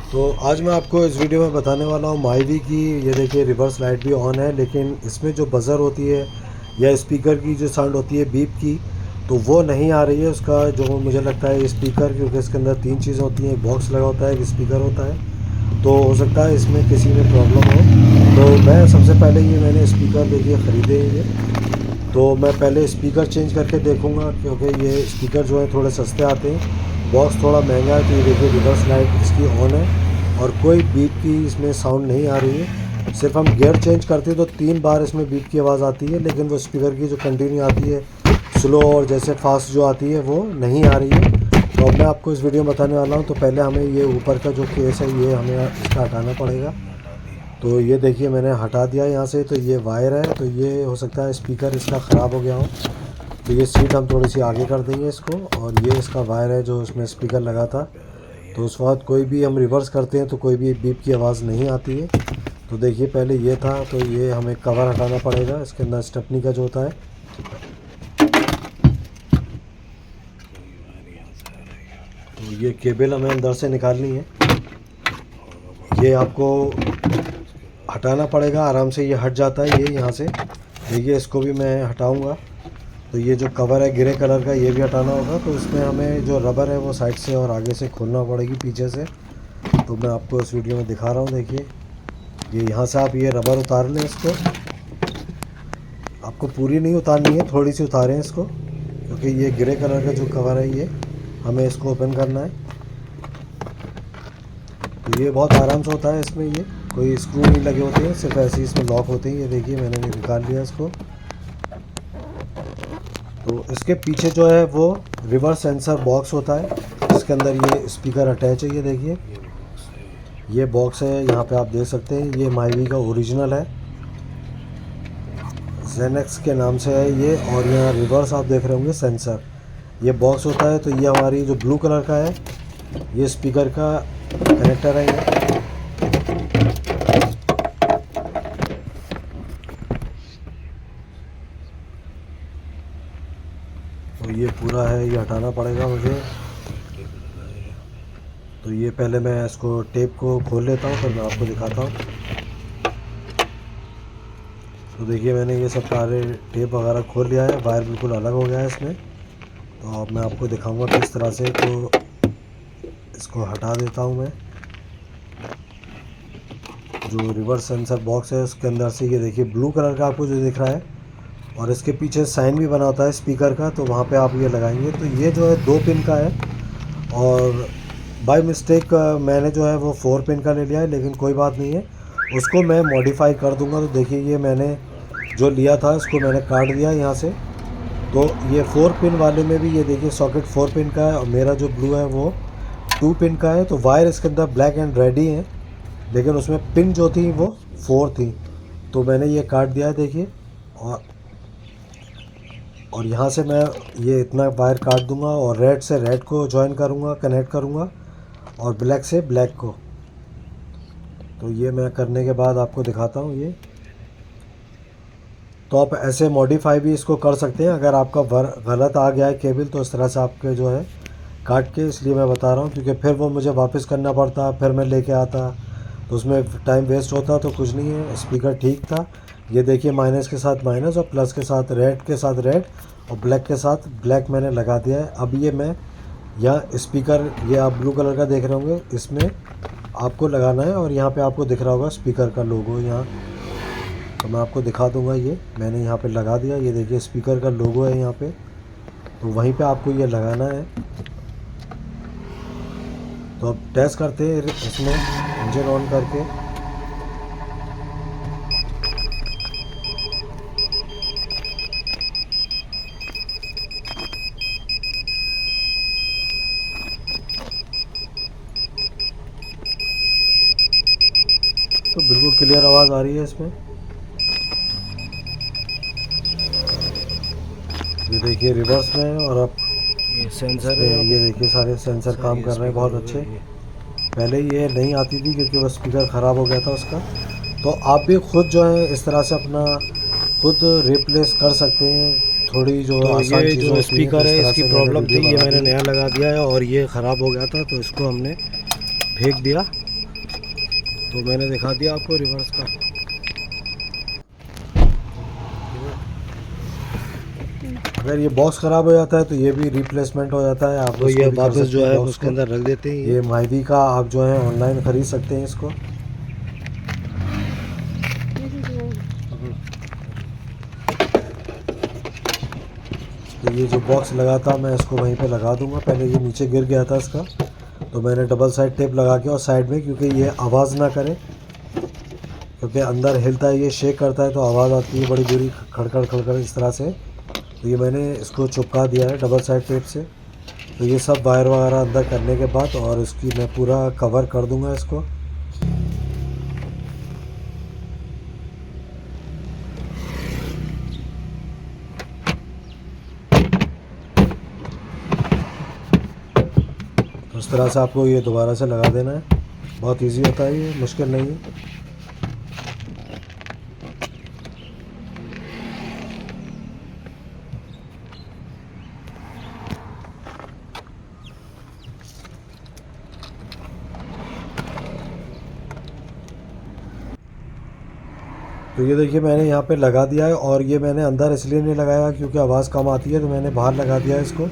तो आज मैं आपको इस वीडियो में बताने वाला हूँ माइवी की। ये देखिए रिवर्स लाइट भी ऑन है, लेकिन इसमें जो बज़र होती है या स्पीकर की जो साउंड होती है बीप की, तो वो नहीं आ रही है। उसका जो मुझे लगता है स्पीकर, क्योंकि इसके अंदर तीन चीज़ें होती हैं, एक बॉक्स लगा होता है, एक स्पीकर होता है, तो हो सकता है इसमें किसी में प्रॉब्लम हो। तो मैं सबसे पहले मैंने स्पीकर देखिए ख़रीदे ये, तो मैं पहले स्पीकर चेंज करके देखूंगा, क्योंकि ये स्पीकर जो है थोड़े सस्ते आते हैं, बॉक्स थोड़ा महंगा है। तो ये देखिए रिवर्स लाइट इसकी ऑन है और कोई बीप की इसमें साउंड नहीं आ रही है। सिर्फ हम गियर चेंज करते हैं तो 3 बार इसमें बीप की आवाज़ आती है, लेकिन वो स्पीकर की जो कंटिन्यू आती है स्लो और जैसे फास्ट जो आती है वो नहीं आ रही है। तो अब मैं आपको इस वीडियो में बताने वाला हूँ। तो पहले हमें ये ऊपर का जो केस है ये हमें इसका हटाना पड़ेगा। तो ये देखिए मैंने हटा दिया यहाँ से। तो ये वायर है, तो ये हो सकता है स्पीकर इसका ख़राब हो गया हो। तो ये सीट हम थोड़ी सी आगे कर देंगे इसको, और ये इसका वायर है जो इसमें स्पीकर लगा था। तो उस वक्त कोई भी हम रिवर्स करते हैं तो कोई भी बीप की आवाज़ नहीं आती है। तो देखिए पहले ये था, तो ये हमें कवर हटाना पड़ेगा इसके अंदर स्टेपनी का जो होता है। तो ये केबल हमें अंदर से निकालनी है, ये आपको हटाना पड़ेगा। आराम से ये हट जाता है ये यहाँ से। देखिए इसको भी मैं हटाऊंगा। तो ये जो कवर है ग्रे कलर का, ये भी हटाना होगा। तो इसमें हमें जो रबर है वो साइड से और आगे से खोलना पड़ेगी पीछे से। तो मैं आपको इस वीडियो में दिखा रहा हूँ। देखिए ये यहाँ से आप ये रबर उतार लें इसको। आपको पूरी नहीं उतारनी है, थोड़ी सी उतारें इसको, क्योंकि ये ग्रे कलर का जो कवर है ये हमें इसको ओपन करना है। तो ये बहुत आराम से होता है, इसमें ये कोई स्क्रू नहीं लगे होते हैं, सिर्फ ऐसे ही इसमें लॉक होते हैं। ये देखिए मैंने भी निकाल लिया इसको। तो इसके पीछे जो है वो रिवर्स सेंसर बॉक्स होता है, इसके अंदर ये स्पीकर अटैच है। ये देखिए ये बॉक्स है, यहाँ पे आप देख सकते हैं। ये माइवी का ओरिजिनल है, जेनेक्स के नाम से है ये। और यहाँ रिवर्स आप देख रहे होंगे सेंसर, ये बॉक्स होता है। तो ये हमारी जो ब्लू कलर का है ये स्पीकर का कनेक्टर है ये। तो ये पूरा है, ये हटाना पड़ेगा मुझे। तो ये पहले मैं इसको टेप को खोल लेता हूँ, फिर मैं आपको दिखाता हूँ। तो देखिए मैंने ये सब सारे टेप वगैरह खोल लिया है, वायर बिल्कुल अलग हो गया है इसमें। तो अब मैं आपको दिखाऊंगा किस तरह से। तो इसको हटा देता हूँ मैं। जो रिवर्स सेंसर बॉक्स है उसके अंदर से ये देखिए ब्लू कलर का आपको जो दिख रहा है, और इसके पीछे साइन भी बना होता है स्पीकर का। तो वहाँ पे आप ये लगाएंगे। तो ये जो है 2 पिन का है, और बाय मिस्टेक मैंने जो है वो 4 पिन का ले लिया है, लेकिन कोई बात नहीं है, उसको मैं मॉडिफाई कर दूंगा। तो देखिए ये मैंने जो लिया था इसको मैंने काट दिया यहाँ से। तो ये 4 पिन वाले में भी ये देखिए सॉकेट 4 पिन का है, और मेरा जो ब्लू है वो 2 पिन का है। तो वायर इसके अंदर ब्लैक एंड रेड ही है, लेकिन उसमें पिन जो थी वो 4 थी। तो मैंने ये काट दिया है देखिए। और यहाँ से मैं ये इतना वायर काट दूंगा, और रेड से रेड को ज्वाइन करूँगा, कनेक्ट करूँगा, और ब्लैक से ब्लैक को। तो ये मैं करने के बाद आपको दिखाता हूँ ये। तो आप ऐसे मॉडिफाई भी इसको कर सकते हैं। अगर आपका गलत आ गया है केबल, तो इस तरह से आपके जो है काट के, इसलिए मैं बता रहा हूँ, क्योंकि फिर वो मुझे वापस करना पड़ता, फिर मैं लेके आता, तो उसमें टाइम वेस्ट होता। तो कुछ नहीं है, स्पीकर ठीक था। ये देखिए माइनस के साथ माइनस, और प्लस के साथ रेड के साथ रेड, और ब्लैक के साथ ब्लैक मैंने लगा दिया है। अब ये मैं यहाँ स्पीकर, ये आप ब्लू कलर का देख रहे होंगे, इसमें आपको लगाना है। और यहाँ पे आपको दिख रहा होगा स्पीकर का लोगो यहाँ। तो मैं आपको दिखा दूंगा, ये मैंने यहाँ पे लगा दिया। ये देखिए स्पीकर का लोगो है यहाँ पे, तो वहीं पे आपको ये लगाना है। तो अब टेस्ट करते हैं इसमें इंजन ऑन करके। तो बिल्कुल क्लियर आवाज़ आ रही है इसमें। ये देखिए रिवर्स में है, और अब ये सेंसर है। ये देखिए सारे सेंसर काम कर रहे हैं बहुत अच्छे। पहले ये नहीं आती थी क्योंकि वो स्पीकर ख़राब हो गया था उसका। तो आप भी खुद जो है इस तरह से अपना खुद रिप्लेस कर सकते हैं, थोड़ी जो तो आसान ये चीज़ें जो होती हैं। स्पीकर तो इस है तरह इसकी से मैंने प्रॉब्लम वीडियो थी, ये बना मैंने दी। नया लगा दिया है, और ये ख़राब हो गया था, तो इसको हमने फेंक दिया। तो मैंने दिखा दिया आपको रिवर्स का। अगर ये बॉक्स ख़राब हो जाता है तो ये भी रिप्लेसमेंट हो जाता है, आप तो उसको ये भी कर वापस सकते जो हैं है बॉक्स उसके को। अंदर रख देते हैं। ये माइवी का आप जो है ऑनलाइन ख़रीद सकते हैं इसको। तो ये जो बॉक्स लगा था मैं इसको वहीं पे लगा दूंगा। पहले ये नीचे गिर गया था इसका, तो मैंने डबल साइड टेप लगा के और साइड में, क्योंकि ये आवाज़ ना करे, क्योंकि अंदर हिलता है, ये शेक करता है तो आवाज़ आती है बड़ी बुरी, खड़खड़ खड़खड़ इस तरह से। तो ये मैंने इसको चिपका दिया है डबल साइड टेप से। तो ये सब वायर वगैरह अंदर करने के बाद और इसकी मैं पूरा कवर कर दूंगा इसको। तो इस तरह से आपको ये दोबारा से लगा देना है। बहुत इजी होता है, ये मुश्किल नहीं है। तो ये देखिए मैंने यहाँ पे लगा दिया है, और ये मैंने अंदर इसलिए नहीं लगाया क्योंकि आवाज़ कम आती है, तो मैंने बाहर लगा दिया है इसको।